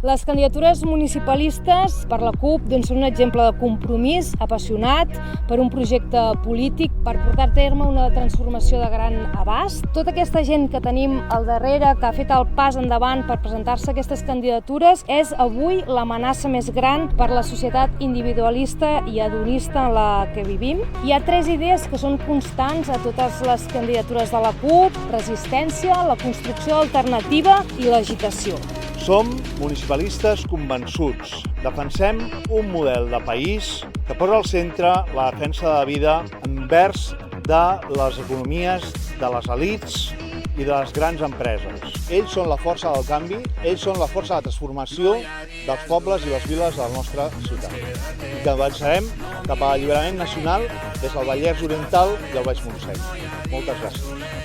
Les candidatures municipalistes per la CUP són un exemple de compromís apassionat per un projecte polític per portar a terme una transformació de gran abast. Tota aquesta gent que tenim al darrere, que ha fet el pas endavant per presentar-se a aquestes candidatures, és avui l'amenaça més gran per la societat individualista i hedonista en la que vivim. Hi ha 3 idees que són constants a totes les candidatures de la CUP: resistència, la construcció alternativa i l'agitació. Som municipalistes convençuts. Defensem un model de país que posa al centre la defensa de la vida envers de les economies, de les elits i de les grans empreses. Ells són la força del canvi, ells són la força de la transformació dels pobles i les viles de la nostra ciutat. I que avançarem cap a l'alliberament nacional des del Vallès Oriental i el Baix Montseny. Moltes gràcies.